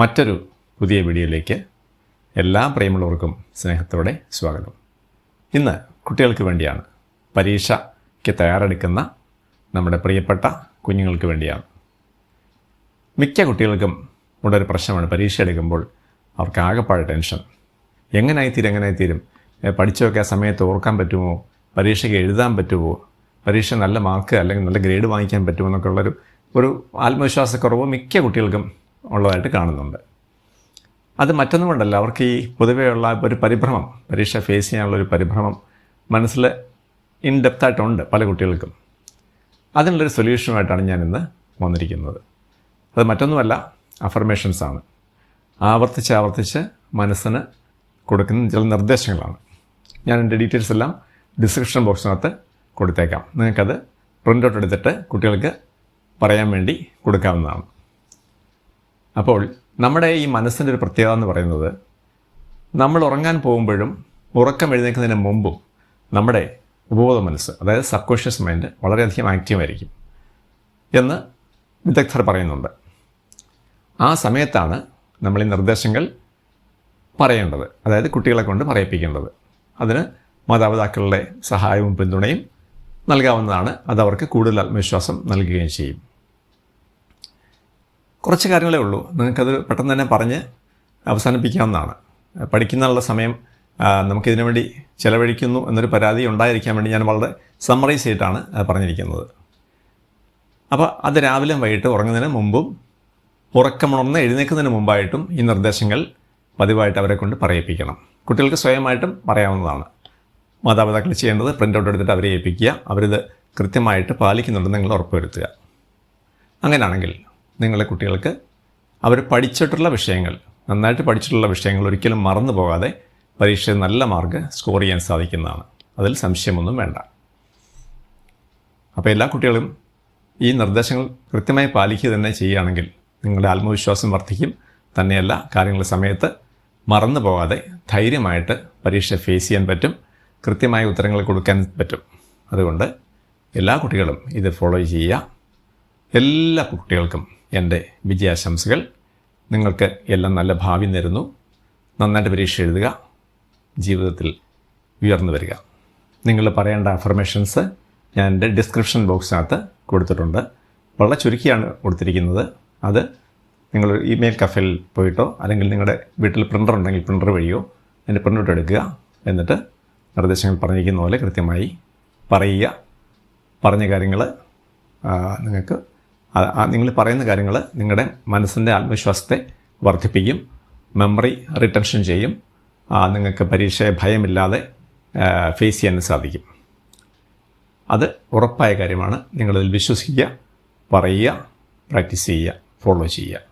മറ്റൊരു പുതിയ വീഡിയോയിലേക്ക് എല്ലാ പ്രിയമുള്ളവർക്കും സ്നേഹത്തോടെ സ്വാഗതം. ഇന്ന് കുട്ടികൾക്ക് വേണ്ടിയാണ്, പരീക്ഷയ്ക്ക് തയ്യാറെടുക്കുന്ന നമ്മുടെ പ്രിയപ്പെട്ട കുഞ്ഞുങ്ങൾക്ക് വേണ്ടിയാണ്. മിക്ക കുട്ടികൾക്കും ഉള്ളൊരു പ്രശ്നമാണ്, പരീക്ഷ എടുക്കുമ്പോൾ അവർക്ക് ആകെപ്പാട് ടെൻഷൻ. എങ്ങനായിത്തീരും, പഠിച്ചൊക്കെ ആ സമയത്ത് ഓർക്കാൻ പറ്റുമോ, പരീക്ഷയ്ക്ക് എഴുതാൻ പറ്റുമോ, പരീക്ഷ നല്ല മാർക്ക് അല്ലെങ്കിൽ നല്ല ഗ്രേഡ് വാങ്ങിക്കാൻ പറ്റുമോ എന്നൊക്കെ ഉള്ളൊരു ആത്മവിശ്വാസക്കുറവ് മിക്ക കുട്ടികൾക്കും ഉള്ളതായിട്ട് കാണുന്നുണ്ട്. അത് മറ്റൊന്നും കൊണ്ടല്ല, അവർക്ക് ഈ പൊതുവെയുള്ള ഒരു പരിഭ്രമം, പരീക്ഷ ഫേസ് ചെയ്യാനുള്ളൊരു പരിഭ്രമം മനസ്സിൽ ഇൻഡെപ്തായിട്ടുണ്ട് പല കുട്ടികൾക്കും. അതിനുള്ളൊരു സൊല്യൂഷനുമായിട്ടാണ് ഞാനിന്ന് വന്നിരിക്കുന്നത്. അത് മറ്റൊന്നുമല്ല, അഫർമേഷൻസാണ്. ആവർത്തിച്ച് മനസ്സിന് കൊടുക്കുന്ന ചില നിർദ്ദേശങ്ങളാണ്. ഞാൻ എൻ്റെ ഡീറ്റെയിൽസ് എല്ലാം ഡിസ്ക്രിപ്ഷൻ ബോക്സിനകത്ത് കൊടുത്തേക്കാം. നിങ്ങൾക്കത് പ്രിൻ്റ് ഔട്ട് എടുത്തിട്ട് കുട്ടികൾക്ക് പറയാൻ വേണ്ടി കൊടുക്കാവുന്നതാണ്. അപ്പോൾ നമ്മുടെ ഈ മനസ്സിൻ്റെ ഒരു പ്രത്യേകത എന്ന് പറയുന്നത്, നമ്മൾ ഉറങ്ങാൻ പോകുമ്പോഴും ഉറക്കം എഴുന്നേൽക്കുന്നതിന് മുമ്പും നമ്മുടെ ഉപബോധ മനസ്സ്, അതായത് സബ്കോൺഷ്യസ് മൈൻഡ് വളരെയധികം ആക്റ്റീവായിരിക്കും എന്ന് വിദഗ്ധർ പറയുന്നുണ്ട്. ആ സമയത്താണ് നമ്മൾ ഈ നിർദ്ദേശങ്ങൾ പറയേണ്ടത്, അതായത് കുട്ടികളെ കൊണ്ട് പറയിപ്പിക്കേണ്ടത്. അതിന് മാതാപിതാക്കളുടെ സഹായവും പിന്തുണയും നൽകാവുന്നതാണ്. അതവർക്ക് കൂടുതൽ ആത്മവിശ്വാസം നൽകുകയും ചെയ്യും. കുറച്ച് കാര്യങ്ങളേ ഉള്ളൂ, നിങ്ങൾക്കത് പെട്ടെന്ന് തന്നെ പറഞ്ഞ് അവസാനിപ്പിക്കാവുന്നതാണ്. പഠിക്കാനുള്ള സമയം നമുക്കിതിനു വേണ്ടി ചിലവഴിക്കുന്നു എന്നൊരു പരാതി ഉണ്ടായിരിക്കാൻ വേണ്ടി ഞാൻ വളരെ സമ്മറൈസ് ചെയ്തിട്ടാണ് പറഞ്ഞിരിക്കുന്നത്. അപ്പോൾ അത് രാവിലെ വൈകിട്ട് ഉറങ്ങുന്നതിന് മുമ്പും ഉറക്കമുണർന്ന് എഴുന്നേൽക്കുന്നതിന് മുമ്പായിട്ടും ഈ നിർദ്ദേശങ്ങൾ പതിവായിട്ട് അവരെ കൊണ്ട് പറയിപ്പിക്കണം. കുട്ടികൾക്ക് സ്വയമായിട്ടും പറയാവുന്നതാണ്. മാതാപിതാക്കൾ ചെയ്യേണ്ടത് പ്രിൻ്റ് ഔട്ട് എടുത്തിട്ട് അവരെ ഏൽപ്പിക്കുക, അവരിത് കൃത്യമായിട്ട് പാലിക്കുന്നുണ്ടെന്ന് നിങ്ങൾ ഉറപ്പുവരുത്തുക. അങ്ങനെയാണെങ്കിൽ നിങ്ങളുടെ കുട്ടികൾക്ക് അവർ പഠിച്ചിട്ടുള്ള വിഷയങ്ങൾ, നന്നായിട്ട് പഠിച്ചിട്ടുള്ള വിഷയങ്ങൾ ഒരിക്കലും മറന്നു പോകാതെ പരീക്ഷയിൽ നല്ല മാർക്ക് സ്കോർ ചെയ്യാൻ സാധിക്കുന്നതാണ്. അതിൽ സംശയമൊന്നും വേണ്ട. അപ്പോൾ എല്ലാ കുട്ടികളും ഈ നിർദ്ദേശങ്ങൾ കൃത്യമായി പാലിക്കുക തന്നെ ചെയ്യുകയാണെങ്കിൽ നിങ്ങളുടെ ആത്മവിശ്വാസം വർദ്ധിക്കും. തന്നെയല്ല, കാര്യങ്ങളുടെ സമയത്ത് മറന്നു പോകാതെ ധൈര്യമായിട്ട് പരീക്ഷ ഫേസ് ചെയ്യാൻ പറ്റും, കൃത്യമായ ഉത്തരങ്ങൾ കൊടുക്കാൻ പറ്റും. അതുകൊണ്ട് എല്ലാ കുട്ടികളും ഇത് ഫോളോ ചെയ്യുക. എല്ലാ കുട്ടികൾക്കും എൻ്റെ വിജയാശംസകൾ. നിങ്ങൾക്ക് എല്ലാം നല്ല ഭാവി നേരുന്നു. നന്നായിട്ട് പരീക്ഷ എഴുതുക, ജീവിതത്തിൽ ഉയർന്നു വരിക. നിങ്ങൾ പറയേണ്ട അഫർമേഷൻസ് ഞാൻ എൻ്റെ ഡിസ്ക്രിപ്ഷൻ ബോക്സിനകത്ത് കൊടുത്തിട്ടുണ്ട്. വളരെ ചുരുക്കിയാണ് കൊടുത്തിരിക്കുന്നത്. അത് നിങ്ങൾ ഇമെയിൽ കഫേയിൽ പോയിട്ടോ അല്ലെങ്കിൽ നിങ്ങളുടെ വീട്ടിൽ പ്രിൻ്റർ ഉണ്ടെങ്കിൽ പ്രിൻ്റർ വഴിയോ അതിൻ്റെ പ്രിൻ്റ് ഔട്ട് എടുക്കുക. എന്നിട്ട് നിർദ്ദേശങ്ങൾ പറഞ്ഞിരിക്കുന്ന പോലെ കൃത്യമായി പറയുക. പറഞ്ഞ കാര്യങ്ങൾ നിങ്ങൾക്ക് നിങ്ങൾ പറയുന്ന കാര്യങ്ങൾ നിങ്ങളുടെ മനസ്സിൻ്റെ ആത്മവിശ്വാസത്തെ വർദ്ധിപ്പിക്കും, മെമ്മറി റിട്ടൻഷൻ ചെയ്യും. നിങ്ങൾക്ക് പരീക്ഷയെ ഭയമില്ലാതെ ഫേസ് ചെയ്യാൻ സാധിക്കും. അത് ഉറപ്പായ കാര്യമാണ്. നിങ്ങളതിൽ വിശ്വസിക്കുക, പറയുക, പ്രാക്ടീസ് ചെയ്യുക, ഫോളോ ചെയ്യുക.